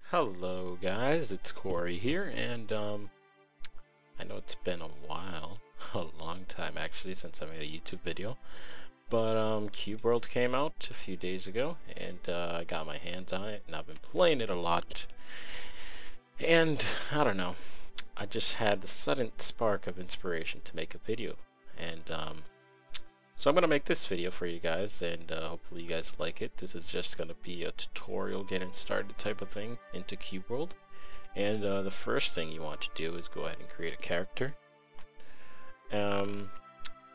Hello guys, it's Corey here, and I know it's been a while, a long time actually, since I made a YouTube video, but Cube World came out a few days ago, and I got my hands on it, and I've been playing it a lot, and I don't know, I just had the sudden spark of inspiration to make a video, and so I'm gonna make this video for you guys, and hopefully you guys like it. This is just gonna be a tutorial getting started type of thing into Cube World. And the first thing you want to do is go ahead and create a character. And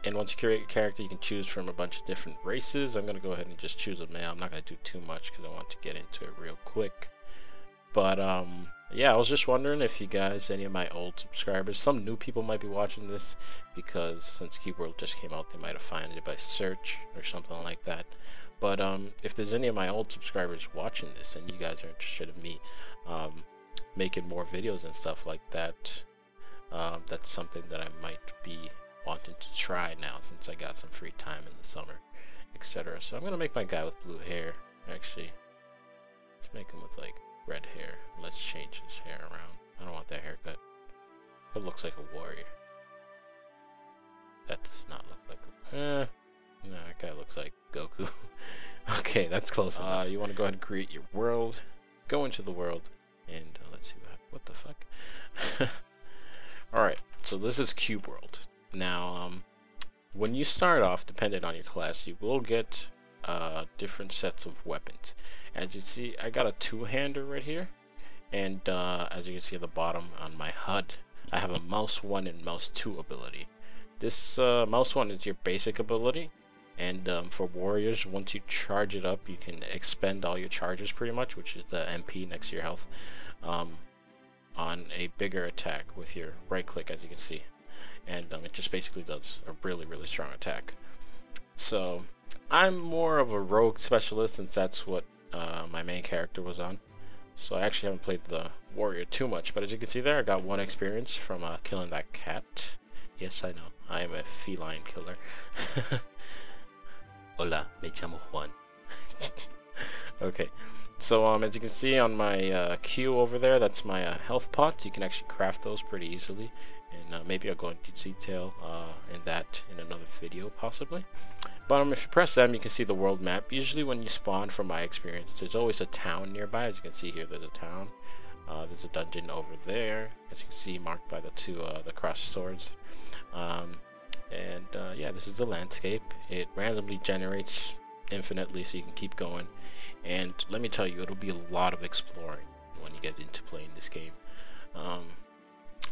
once you create a character, you can choose from a bunch of different races. I'm going to go ahead and just choose a male. I'm not going to do too much because I want to get into it real quick. But yeah, I was just wondering if you guys, any of my old subscribers, some new people might be watching this because since Cube World just came out, they might have found it by search or something like that. But if there's any of my old subscribers watching this and you guys are interested in me making more videos and stuff like that, that's something that I might be wanting to try now since I got some free time in the summer, etc. So I'm gonna make my guy with blue hair. Actually, let's make him with like red hair. Let's change his hair around. I don't want that haircut. It looks like a warrior. That does not look like a no, that guy looks like Goku. Okay, that's close enough. You want to go ahead and create your world. Go into the world. And let's see what the fuck. Alright, so this is Cube World. Now, when you start off, depending on your class, you will get different sets of weapons. As you see, I got a two-hander right here. And as you can see at the bottom on my HUD, I have a mouse 1 and mouse 2 ability. This mouse 1 is your basic ability. And for warriors, once you charge it up, you can expend all your charges pretty much, which is the MP next to your health, on a bigger attack with your right click, as you can see. And it just basically does a really, really strong attack. So I'm more of a rogue specialist since that's what my main character was on. So I actually haven't played the warrior too much, but as you can see there, I got 1 experience from killing that cat. Yes, I know, I am a feline killer. Hola, me llamo Juan. Okay, so as you can see on my queue over there, that's my health pots. You can actually craft those pretty easily, and maybe I'll go into detail in that in another video possibly. But if you press M, you can see the world map. Usually when you spawn, from my experience, there's always a town nearby. As you can see here, there's a town. There's a dungeon over there, as you can see, marked by the two the crossed swords. And yeah, this is the landscape. It randomly generates infinitely, so you can keep going. And let me tell you, it'll be a lot of exploring when you get into playing this game.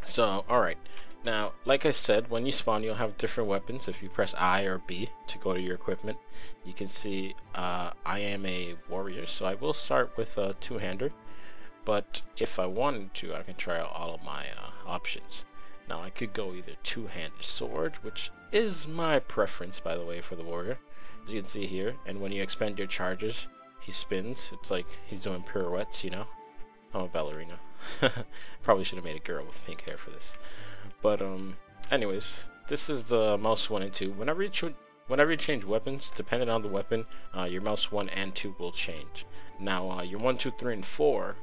So, alright. Now, like I said, when you spawn, you'll have different weapons. If you press I or B to go to your equipment, you can see I am a warrior, so I will start with a two-hander. But if I wanted to, I can try out all of my options. Now I could go either two-handed sword, which is my preference, by the way, for the warrior, as you can see here. And when you expend your charges, he spins. It's like he's doing pirouettes, you know. I'm a ballerina. Probably should have made a girl with pink hair for this. But anyways, this is the mouse 1 and 2. Whenever you change weapons, depending on the weapon, your mouse 1 and 2 will change. Now your 1, 2, 3, and 4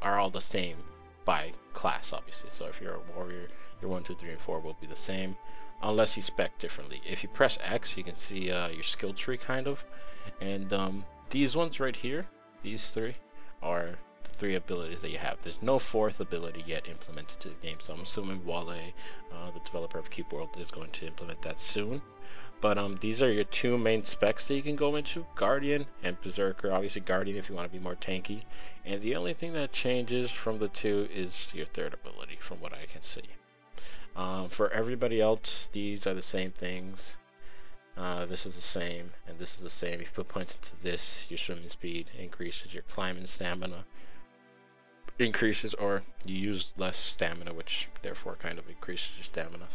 are all the same by class, obviously. So if you're a warrior, your 1, 2, 3, and 4 will be the same, unless you spec differently. If you press X, you can see your skill tree, kind of. And these ones right here, these 3, are the 3 abilities that you have. There's no 4th ability yet implemented to the game, so I'm assuming Wale, the developer of Cube World, is going to implement that soon. But these are your 2 main specs that you can go into, Guardian and Berserker. Obviously Guardian if you want to be more tanky. And the only thing that changes from the 2 is your 3rd ability, from what I can see. For everybody else, these are the same things. This is the same, and this is the same. If you put points into this, your swimming speed increases, your climbing stamina increases, or you use less stamina, which therefore kind of increases your stamina.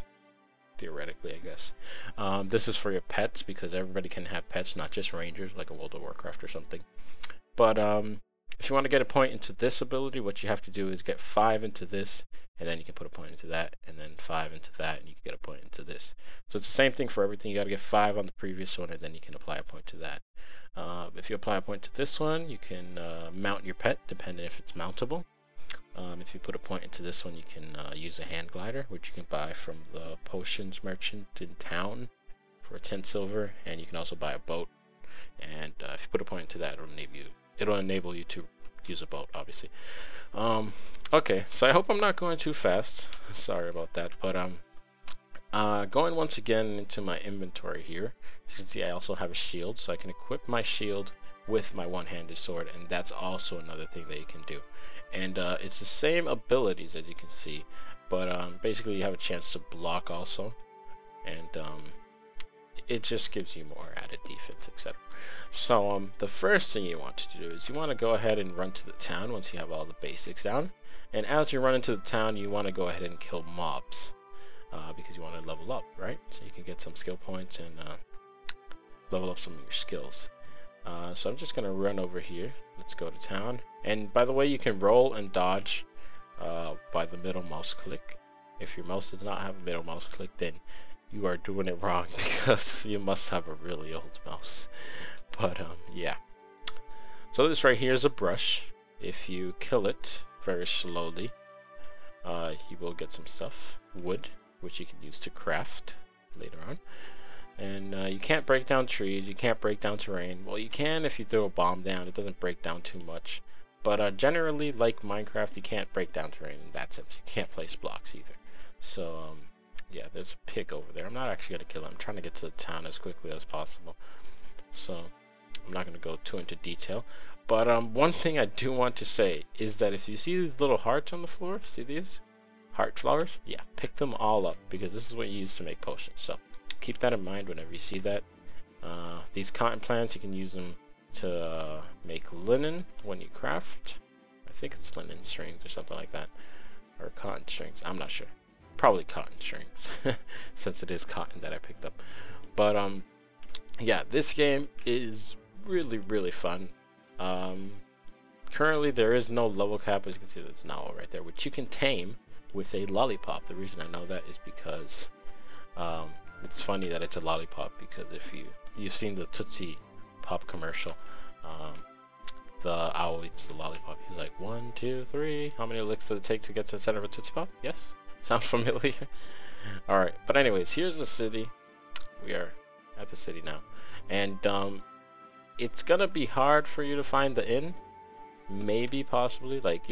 Theoretically, I guess. This is for your pets, because everybody can have pets, not just rangers, like a World of Warcraft or something. But If you want to get a point into this ability, what you have to do is get 5 into this, and then you can put a point into that, and then 5 into that, and you can get a point into this. So it's the same thing for everything. You got to get 5 on the previous one, and then you can apply a point to that. If you apply a point to this one, you can mount your pet, depending if it's mountable. If you put a point into this one, you can use a hand glider, which you can buy from the potions merchant in town for 10 silver, and you can also buy a boat. And if you put a point into that, it'll enable you to use a boat, obviously. Okay, so I hope I'm not going too fast. Sorry about that, but going once again into my inventory here. As you can see, I also have a shield, so I can equip my shield with my one-handed sword, and that's also another thing that you can do. And it's the same abilities as you can see, but basically you have a chance to block also, and it just gives you more added defense, etc. So the first thing you want to do is you want to go ahead and run to the town once you have all the basics down, and as you run into the town, you want to go ahead and kill mobs because you want to level up, right? So you can get some skill points and level up some of your skills. So I'm just gonna run over here. Let's go to town. And by the way, you can roll and dodge by the middle mouse click. If your mouse does not have a middle mouse click, then you are doing it wrong because you must have a really old mouse. But yeah. So this right here is a brush. If you kill it very slowly, you will get some stuff. Wood, which you can use to craft later on. And you can't break down trees, you can't break down terrain. Well, you can if you throw a bomb down, it doesn't break down too much. But generally, like Minecraft, you can't break down terrain in that sense. You can't place blocks either. So, yeah, there's a pig over there. I'm not actually going to kill him. I'm trying to get to the town as quickly as possible. So, I'm not going to go too into detail. But one thing I do want to say is that if you see these little hearts on the floor, see these? Heart flowers? Yeah, pick them all up because this is what you use to make potions. So, keep that in mind whenever you see that. These cotton plants, you can use them to make linen when you craft. I think it's linen strings or something like that, or cotton strings. I'm not sure. Probably cotton strings, since it is cotton that I picked up. But yeah, this game is really fun. Currently, there is no level cap. As you can see, there's an owl right there, which you can tame with a lollipop. The reason I know that is because it's funny that it's a lollipop, because if you've seen the Tootsie Pop commercial, the owl eats the lollipop. He's like, 1, 2, 3. How many licks does it take to get to the center of a Tootsie Pop? Yes? Sounds familiar? Alright, but anyways, here's the city. We are at the city now. And it's gonna be hard for you to find the inn. Maybe, possibly. Like,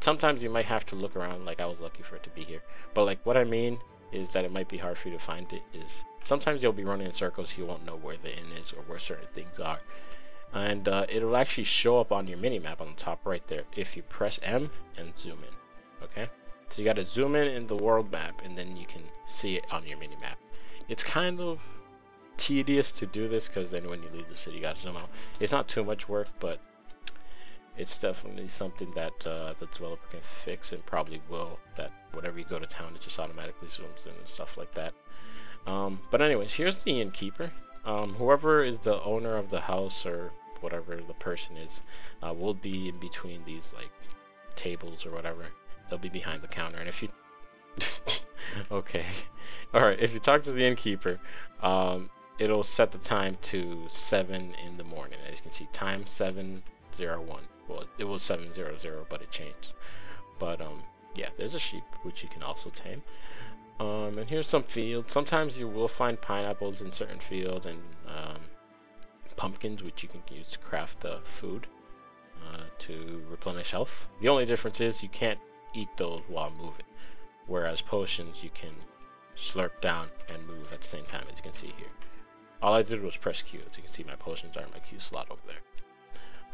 sometimes you might have to look around, like I was lucky for it to be here. But like, what I mean is that it might be hard for you to find it is sometimes you'll be running in circles, you won't know where the inn is or where certain things are. And it'll actually show up on your mini-map on the top right there if you press M and zoom in. Okay? So you gotta zoom in the world map, and then you can see it on your mini-map. It's kind of tedious to do this, because then when you leave the city you gotta zoom out. It's not too much work, but it's definitely something that the developer can fix, and probably will, that whenever you go to town it just automatically zooms in and stuff like that. But anyways, here's the innkeeper. Whoever is the owner of the house, or whatever the person is, will be in between these like tables or whatever. They'll be behind the counter, and if you okay, alright, if you talk to the innkeeper, it'll set the time to 7 in the morning. As you can see, time 7:01. Well, it was 7:00, but it changed. But yeah, there's a sheep which you can also tame. And here's some fields. Sometimes you will find pineapples in certain fields, and pumpkins, which you can use to craft food to replenish health. The only difference is you can't eat those while moving, whereas potions you can slurp down and move at the same time, as you can see here. All I did was press Q. As you can see, my potions are in my Q slot over there.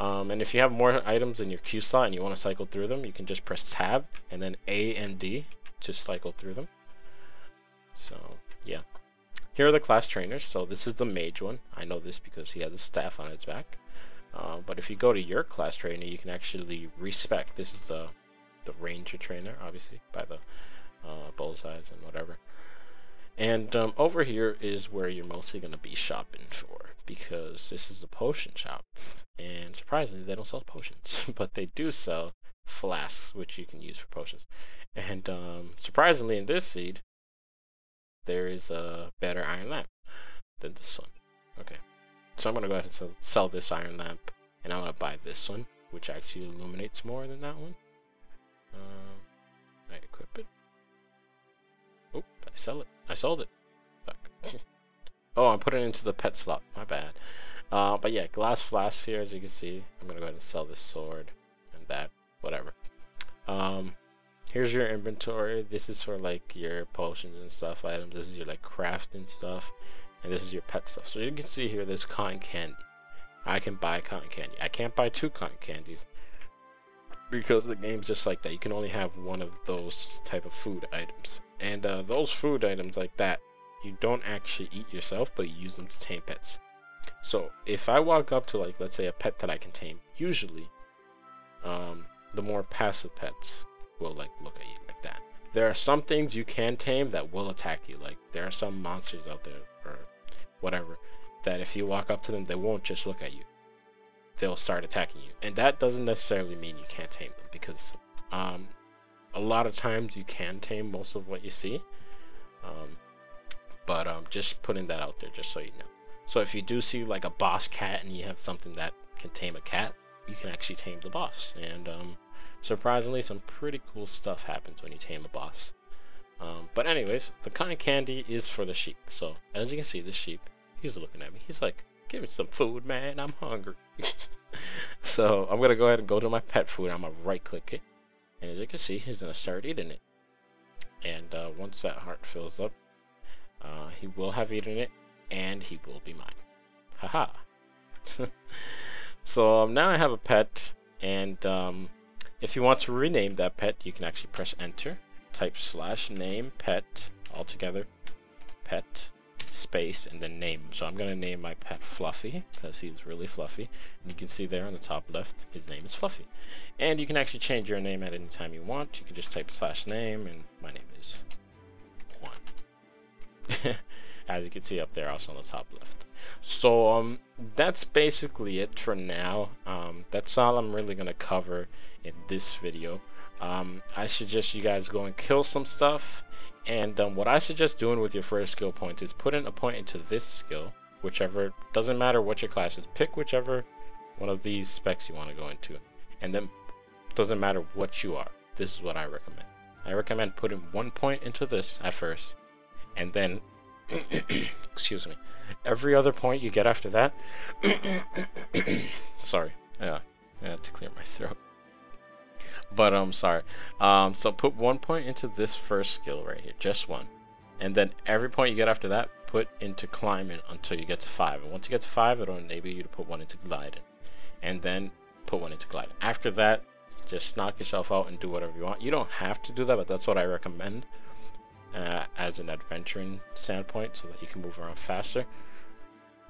And if you have more items in your Q slot and you want to cycle through them, you can just press tab and then A and D to cycle through them. So yeah, here are the class trainers. So this is the mage one. I know this because he has a staff on his back. But if you go to your class trainer, you can actually respec. This is the ranger trainer, obviously, by the bullseyes and whatever. And over here is where you're mostly going to be shopping for, because this is a potion shop. And surprisingly, they don't sell potions, but they do sell flasks, which you can use for potions. And surprisingly, in this seed, there is a better iron lamp than this one. Okay, so I'm going to go ahead and sell this iron lamp, and I'm going to buy this one, which actually illuminates more than that one. I equip it. Oop, I sell it. I sold it. Fuck. Oh, I'm putting it into the pet slot. My bad. But yeah, glass flasks here, as you can see. I'm gonna go ahead and sell this sword and that, whatever. Here's your inventory. This is for like your potions and stuff items. This is your like crafting stuff, and this is your pet stuff. So you can see here, there's cotton candy. I can buy cotton candy. I can't buy 2 cotton candies because the game's just like that. You can only have one of those type of food items, and those food items like that, you don't actually eat yourself, but you use them to tame pets. So if I walk up to, like, let's say a pet that I can tame, usually the more passive pets will like look at you like that. There are some things you can tame that will attack you. Like there are some monsters out there or whatever that if you walk up to them, they won't just look at you. They'll start attacking you, and that doesn't necessarily mean you can't tame them, because a lot of times you can tame most of what you see, but just putting that out there just so you know. So if you do see like a boss cat and you have something that can tame a cat, you can actually tame the boss, and surprisingly some pretty cool stuff happens when you tame a boss. But anyways, the cotton candy is for the sheep. So as you can see, the sheep, he's looking at me, he's like, give me some food, man, I'm hungry. So I'm gonna go ahead and go to my pet food. I'm gonna right click it, and as you can see, he's gonna start eating it. And once that heart fills up, he will have eaten it, and he will be mine. Haha. So now I have a pet, and if you want to rename that pet, you can actually press enter, type /name pet all together, pet space, and then name. So I'm gonna name my pet Fluffy because he's really fluffy, and you can see there on the top left his name is Fluffy. And you can actually change your name at any time you want. You can just type /name, and my name is Juan. As you can see up there also on the top left. So that's basically it for now. That's all I'm really gonna cover in this video. I suggest you guys go and kill some stuff, and what I suggest doing with your first skill point is putting a point into this skill, whichever, doesn't matter what your class is, pick whichever one of these specs you want to go into, and then doesn't matter what you are. This is what I recommend. I recommend putting 1 point into this at first, and then excuse me, every other point you get after that sorry, yeah, I had to clear my throat. But I'm sorry. So put 1 point into this first skill right here, just 1, and then every point you get after that, put into climbing until you get to 5. And once you get to 5, it'll enable you to put 1 into gliding, and then put 1 into gliding. After that, just knock yourself out and do whatever you want. You don't have to do that, but that's what I recommend as an adventuring standpoint, so that you can move around faster.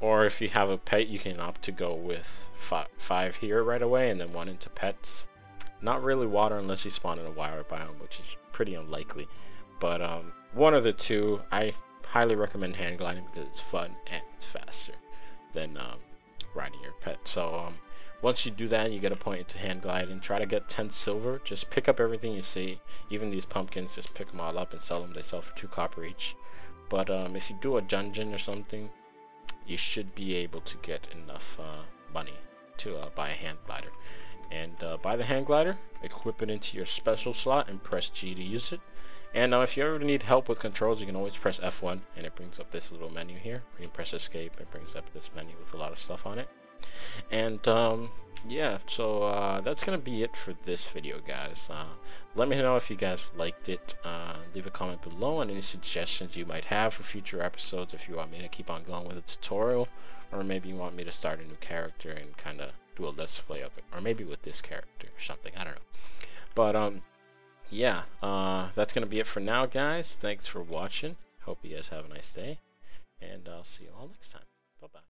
Or if you have a pet, you can opt to go with 5 here right away, and then 1 into pets. Not really water unless you spawn in a wild biome, which is pretty unlikely. But one of the two, I highly recommend hand gliding because it's fun and it's faster than riding your pet. So once you do that and you get a point into hand gliding, try to get 10 silver. Just pick up everything you see. Even these pumpkins, just pick them all up and sell them. They sell for 2 copper each. But if you do a dungeon or something, you should be able to get enough money to buy a hand glider. And buy the hand glider, equip it into your special slot, and press G to use it. And if you ever need help with controls, you can always press F1, and it brings up this little menu here. You can press escape, it brings up this menu with a lot of stuff on it. And yeah, so that's gonna be it for this video, guys. Let me know if you guys liked it. Leave a comment below on any suggestions you might have for future episodes, if you want me to keep on going with the tutorial, or maybe you want me to start a new character and kind of do a let's play of it, or maybe with this character or something, I don't know. But yeah, that's gonna be it for now, guys. Thanks for watching. Hope you guys have a nice day, and I'll see you all next time. Bye bye.